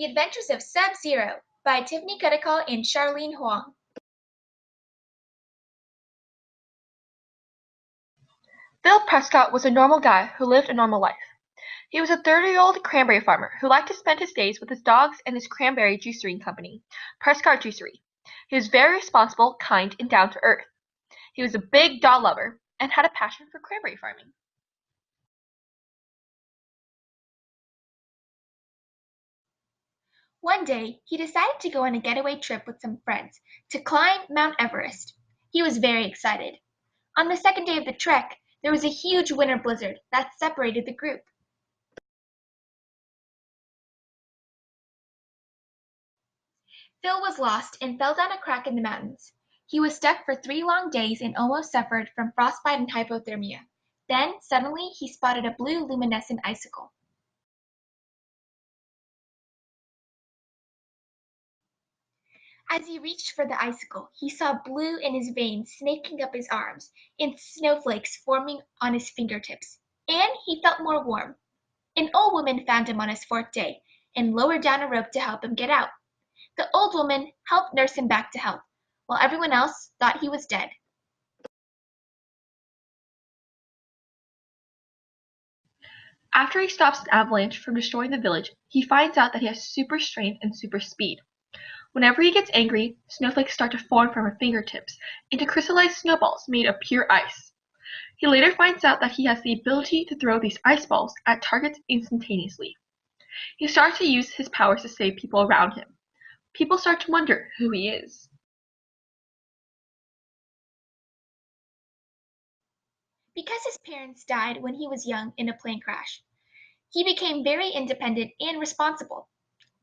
The Adventures of Subzero by Tiffany Cudicall and Charlene Huang. Phil Prescott was a normal guy who lived a normal life. He was a 30-year-old cranberry farmer who liked to spend his days with his dogs and his cranberry juicering company, Prescott Juicery. He was very responsible, kind, and down-to-earth. He was a big dog lover and had a passion for cranberry farming. One day, he decided to go on a getaway trip with some friends to climb Mount Everest. He was very excited. On the second day of the trek, there was a huge winter blizzard that separated the group. Phil was lost and fell down a crack in the mountains. He was stuck for 3 long days and almost suffered from frostbite and hypothermia. Then, suddenly, he spotted a blue luminescent icicle. As he reached for the icicle, he saw blue in his veins snaking up his arms, and snowflakes forming on his fingertips, and he felt more warm. An old woman found him on his 4th day, and lowered down a rope to help him get out. The old woman helped nurse him back to health, while everyone else thought he was dead. After he stops an avalanche from destroying the village, he finds out that he has super strength and super speed. Whenever he gets angry, snowflakes start to form from his fingertips into crystallized snowballs made of pure ice. He later finds out that he has the ability to throw these ice balls at targets instantaneously. He starts to use his powers to save people around him. People start to wonder who he is. Because his parents died when he was young in a plane crash, he became very independent and responsible.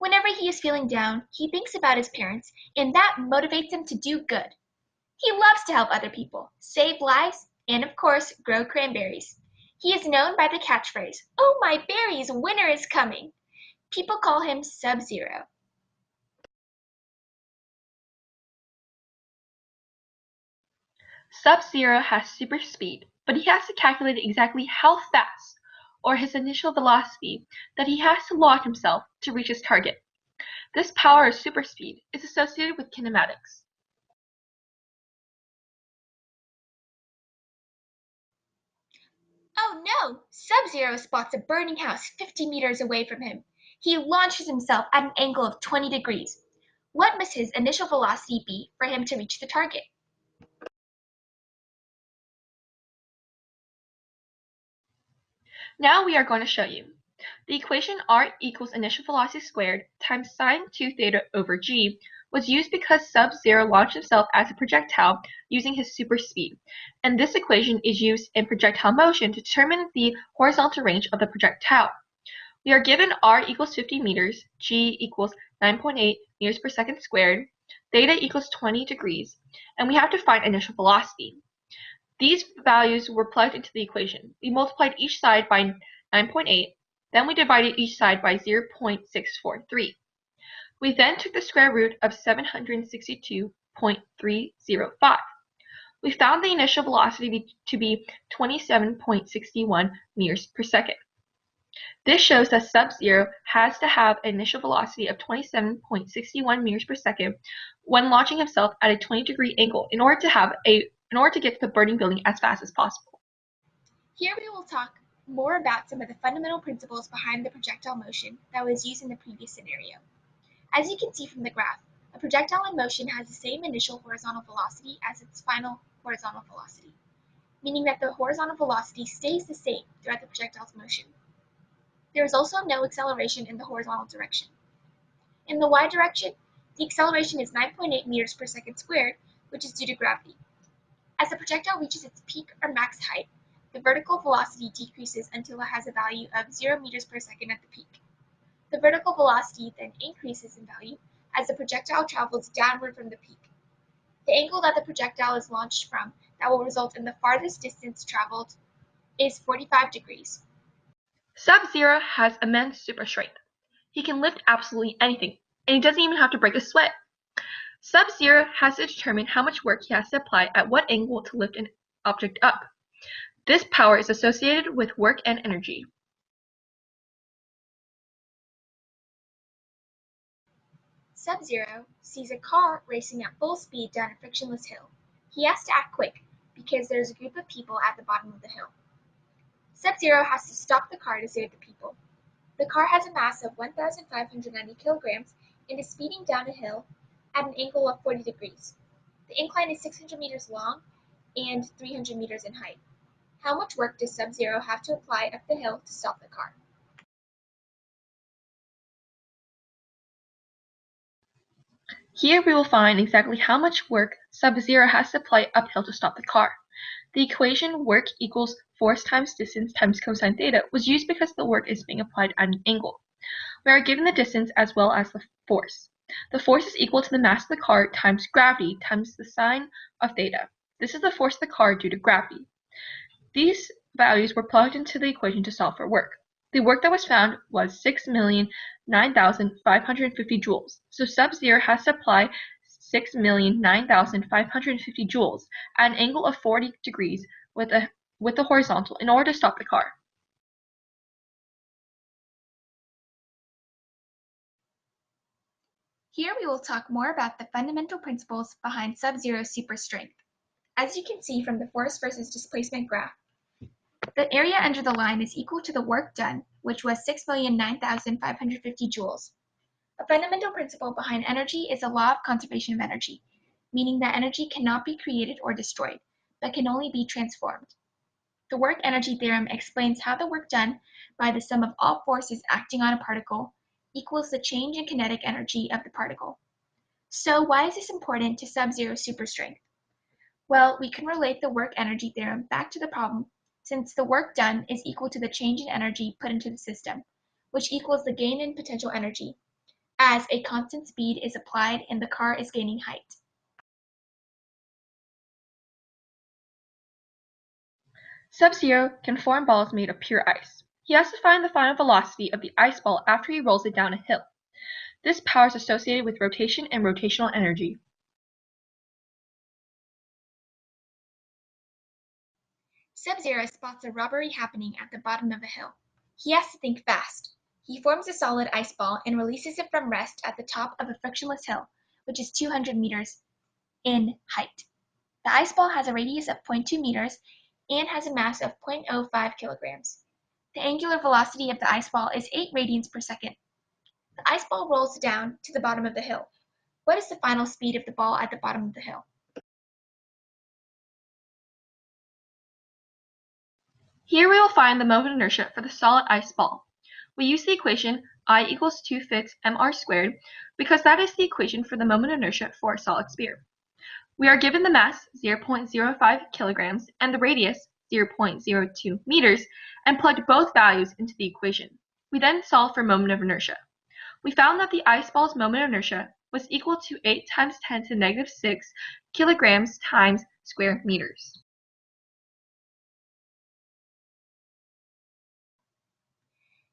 Whenever he is feeling down, he thinks about his parents, and that motivates him to do good. He loves to help other people, save lives, and of course, grow cranberries. He is known by the catchphrase, "Oh my berries, winter is coming." People call him Subzero. Subzero has super speed, but he has to calculate exactly how fast, or his initial velocity, that he has to launch himself to reach his target. This power of super speed is associated with kinematics. Oh no! Subzero spots a burning house 50 meters away from him. He launches himself at an angle of 20 degrees. What must his initial velocity be for him to reach the target? Now we are going to show you. The equation r equals initial velocity squared times sine 2 theta over g was used because Subzero launched himself as a projectile using his super speed, and this equation is used in projectile motion to determine the horizontal range of the projectile. We are given r equals 50 meters, g equals 9.8 meters per second squared, theta equals 20 degrees, and we have to find initial velocity. These values were plugged into the equation. We multiplied each side by 9.8, then we divided each side by 0.643. We then took the square root of 762.305. We found the initial velocity to be 27.61 meters per second. This shows that Subzero has to have an initial velocity of 27.61 meters per second when launching himself at a 20-degree angle in order to get to the burning building as fast as possible. Here we will talk more about some of the fundamental principles behind the projectile motion that was used in the previous scenario. As you can see from the graph, a projectile in motion has the same initial horizontal velocity as its final horizontal velocity, meaning that the horizontal velocity stays the same throughout the projectile's motion. There is also no acceleration in the horizontal direction. In the y direction, the acceleration is 9.8 meters per second squared, which is due to gravity. As the projectile reaches its peak or max height, the vertical velocity decreases until it has a value of 0 meters per second at the peak. The vertical velocity then increases in value as the projectile travels downward from the peak. The angle that the projectile is launched from that will result in the farthest distance traveled is 45 degrees. Subzero has immense super strength. He can lift absolutely anything, and he doesn't even have to break a sweat. Subzero has to determine how much work he has to apply at what angle to lift an object up. This power is associated with work and energy. Subzero sees a car racing at full speed down a frictionless hill. He has to act quick because there's a group of people at the bottom of the hill. Subzero has to stop the car to save the people. The car has a mass of 1,590 kilograms and is speeding down a hill at an angle of 40 degrees. The incline is 600 meters long and 300 meters in height. How much work does Subzero have to apply up the hill to stop the car? Here we will find exactly how much work Subzero has to apply uphill to stop the car. The equation work equals force times distance times cosine theta was used because the work is being applied at an angle. We are given the distance as well as the force. The force is equal to the mass of the car times gravity times the sine of theta. This is the force of the car due to gravity. These values were plugged into the equation to solve for work. The work that was found was 6,009,550 joules. So Subzero has to apply 6,009,550 joules at an angle of 40 degrees with the horizontal in order to stop the car. Here we will talk more about the fundamental principles behind Subzero's superstrength. As you can see from the force versus displacement graph, the area under the line is equal to the work done, which was 6,009,550 joules. A fundamental principle behind energy is the law of conservation of energy, meaning that energy cannot be created or destroyed, but can only be transformed. The work-energy theorem explains how the work done by the sum of all forces acting on a particle equals the change in kinetic energy of the particle. So why is this important to Subzero superstrength? Well, we can relate the work-energy theorem back to the problem, since the work done is equal to the change in energy put into the system, which equals the gain in potential energy, as a constant speed is applied and the car is gaining height. Subzero can form balls made of pure ice. He has to find the final velocity of the ice ball after he rolls it down a hill. This power is associated with rotation and rotational energy. Subzero spots a robbery happening at the bottom of a hill. He has to think fast. He forms a solid ice ball and releases it from rest at the top of a frictionless hill, which is 200 meters in height. The ice ball has a radius of 0.2 meters and has a mass of 0.05 kilograms. The angular velocity of the ice ball is 8 radians per second. The ice ball rolls down to the bottom of the hill. What is the final speed of the ball at the bottom of the hill? Here we will find the moment of inertia for the solid ice ball. We use the equation I equals 2/5 mr squared because that is the equation for the moment of inertia for a solid sphere. We are given the mass 0.05 kilograms and the radius 0.02 meters and plugged both values into the equation. We then solved for moment of inertia. We found that the ice ball's moment of inertia was equal to 8 times 10 to the negative 6 kilograms times square meters.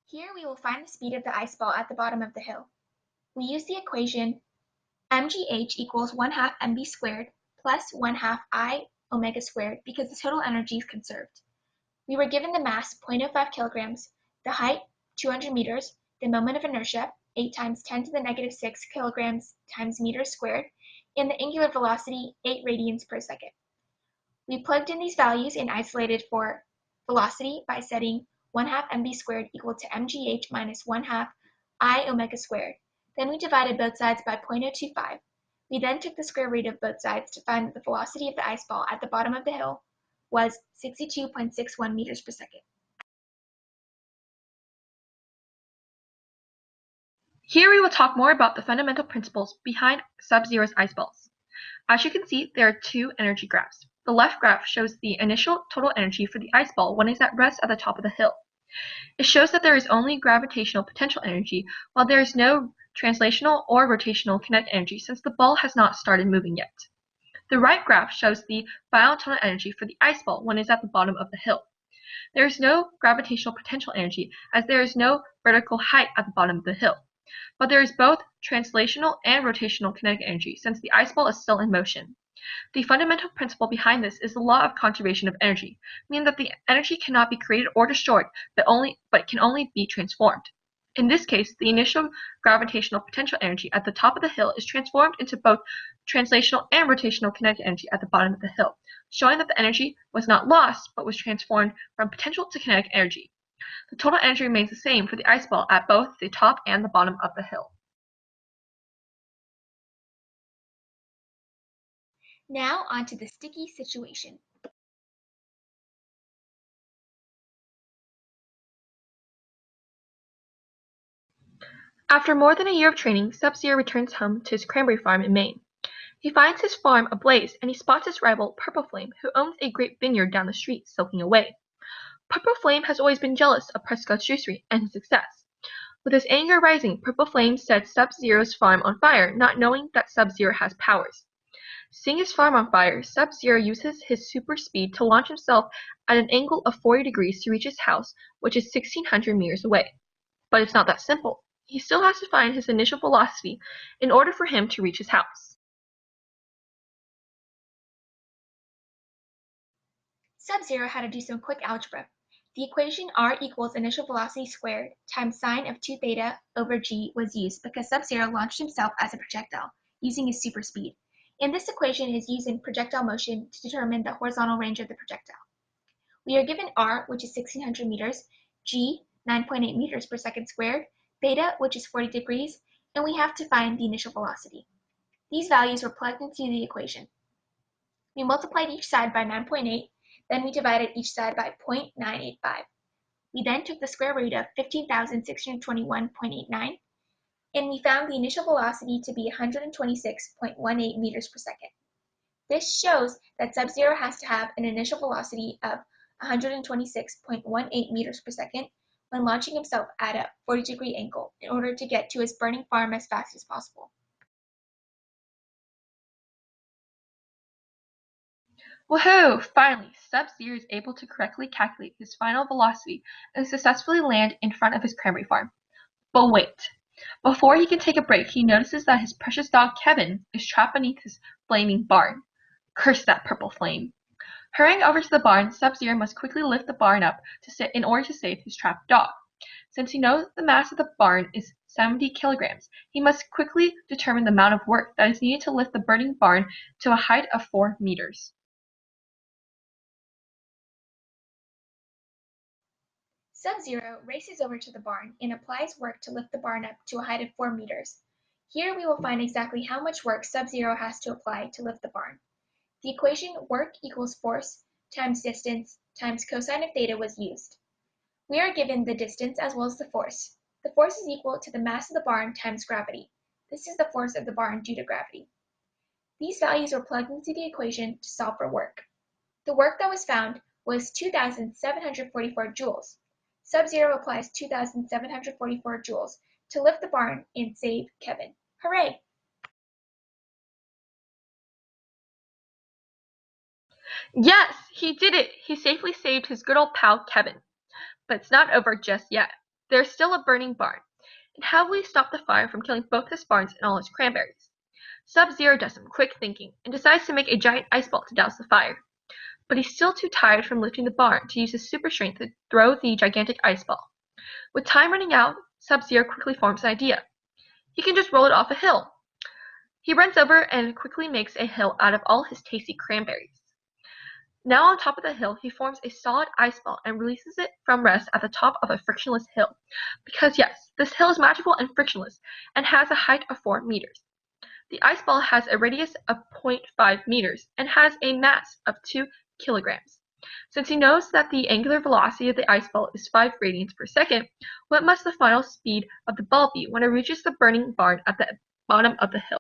Here we will find the speed of the ice ball at the bottom of the hill. We use the equation mgh equals 1/2 mv squared plus 1/2 I omega squared because the total energy is conserved. We were given the mass 0.05 kilograms, the height 200 meters, the moment of inertia 8 times 10 to the negative 6 kilograms times meters squared, and the angular velocity 8 radians per second. We plugged in these values and isolated for velocity by setting 1/2 mv squared equal to mgh minus 1/2 I omega squared. Then we divided both sides by 0.025. We then took the square root of both sides to find that the velocity of the ice ball at the bottom of the hill was 62.61 meters per second. Here we will talk more about the fundamental principles behind Subzero's ice balls. As you can see, there are two energy graphs. The left graph shows the initial total energy for the ice ball when it's at rest at the top of the hill. It shows that there is only gravitational potential energy, while there is no translational or rotational kinetic energy since the ball has not started moving yet. The right graph shows the final total energy for the ice ball when it's at the bottom of the hill. There is no gravitational potential energy as there is no vertical height at the bottom of the hill, but there is both translational and rotational kinetic energy since the ice ball is still in motion. The fundamental principle behind this is the law of conservation of energy, meaning that the energy cannot be created or destroyed, but can only be transformed. In this case, the initial gravitational potential energy at the top of the hill is transformed into both translational and rotational kinetic energy at the bottom of the hill, showing that the energy was not lost but was transformed from potential to kinetic energy. The total energy remains the same for the ice ball at both the top and the bottom of the hill. Now onto the sticky situation. After more than a year of training, Subzero returns home to his cranberry farm in Maine. He finds his farm ablaze and he spots his rival, Purple Flame, who owns a great vineyard down the street, soaking away. Purple Flame has always been jealous of Prescott's juicery and his success. With his anger rising, Purple Flame sets Sub-Zero's farm on fire, not knowing that Sub-Zero has powers. Seeing his farm on fire, Sub-Zero uses his super speed to launch himself at an angle of 40 degrees to reach his house, which is 1,600 meters away. But it's not that simple. He still has to find his initial velocity in order for him to reach his house. Sub-Zero had to do some quick algebra. The equation r equals initial velocity squared times sine of 2 theta over g was used because Sub-Zero launched himself as a projectile, using his super speed. And this equation is used in projectile motion to determine the horizontal range of the projectile. We are given r, which is 1,600 meters, g, 9.8 meters per second squared, theta, which is 40 degrees, and we have to find the initial velocity. These values were plugged into the equation. We multiplied each side by 9.8, then we divided each side by 0.985. We then took the square root of 15,621.89, and we found the initial velocity to be 126.18 meters per second. This shows that Sub-Zero has to have an initial velocity of 126.18 meters per second when launching himself at a 40-degree angle in order to get to his burning farm as fast as possible. Woohoo! Finally, Sub-Zero is able to correctly calculate his final velocity and successfully land in front of his cranberry farm. But wait! Before he can take a break, he notices that his precious dog Kevin is trapped beneath his flaming barn. Curse that Purple Flame! Hurrying over to the barn, Sub-Zero must quickly lift the barn up in order to save his trapped dog. Since he knows the mass of the barn is 70 kilograms, he must quickly determine the amount of work that is needed to lift the burning barn to a height of 4 meters. Sub-Zero races over to the barn and applies work to lift the barn up to a height of 4 meters. Here we will find exactly how much work Sub-Zero has to apply to lift the barn. The equation work equals force times distance times cosine of theta was used. We are given the distance as well as the force. The force is equal to the mass of the barn times gravity. This is the force of the barn due to gravity. These values were plugged into the equation to solve for work. The work that was found was 2,744 joules. Sub-Zero applies 2,744 joules to lift the barn and save Kevin. Hooray! Yes, he did it! He safely saved his good old pal Kevin. But it's not over just yet. There's still a burning barn. And how will he stop the fire from killing both his barns and all his cranberries? Sub-Zero does some quick thinking and decides to make a giant ice ball to douse the fire. But he's still too tired from lifting the barn to use his super strength to throw the gigantic ice ball. With time running out, Sub-Zero quickly forms an idea. He can just roll it off a hill. He runs over and quickly makes a hill out of all his tasty cranberries. Now on top of the hill, he forms a solid ice ball and releases it from rest at the top of a frictionless hill. Because yes, this hill is magical and frictionless and has a height of 4 meters. The ice ball has a radius of 0.5 meters and has a mass of 2 kilograms. Since he knows that the angular velocity of the ice ball is 5 radians per second, what must the final speed of the ball be when it reaches the burning barn at the bottom of the hill?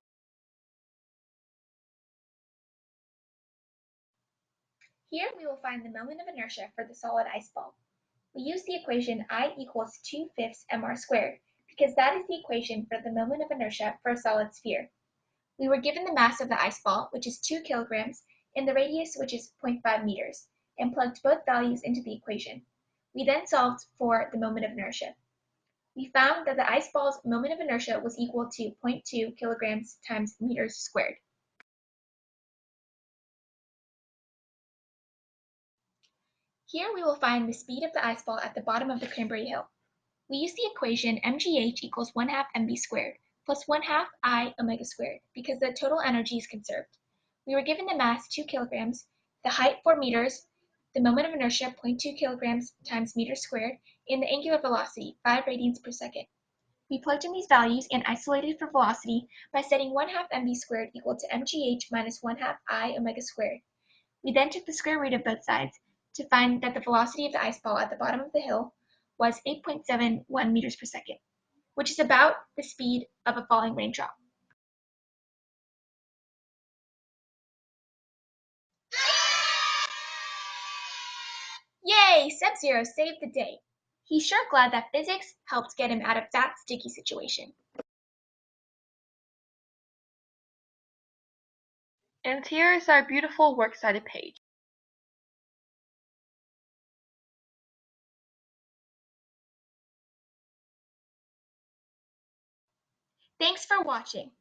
Here we will find the moment of inertia for the solid ice ball. We use the equation I equals 2/5 mr squared because that is the equation for the moment of inertia for a solid sphere. We were given the mass of the ice ball, which is 2 kilograms, and the radius, which is 0.5 meters, and plugged both values into the equation. We then solved for the moment of inertia. We found that the ice ball's moment of inertia was equal to 0.2 kilograms times meters squared. Here we will find the speed of the ice ball at the bottom of the Cranberry Hill. We use the equation mgh equals 1/2 mv squared plus 1/2 I omega squared because the total energy is conserved. We were given the mass 2 kilograms, the height 4 meters, the moment of inertia 0.2 kilograms times meters squared, and the angular velocity 5 radians per second. We plugged in these values and isolated for velocity by setting 1/2 mv squared equal to mgh minus 1/2 I omega squared. We then took the square root of both sides to find that the velocity of the ice ball at the bottom of the hill was 8.71 meters per second, which is about the speed of a falling raindrop. Yay! Subzero saved the day. He's sure glad that physics helped get him out of that sticky situation. And here is our beautiful works cited page. Thanks for watching.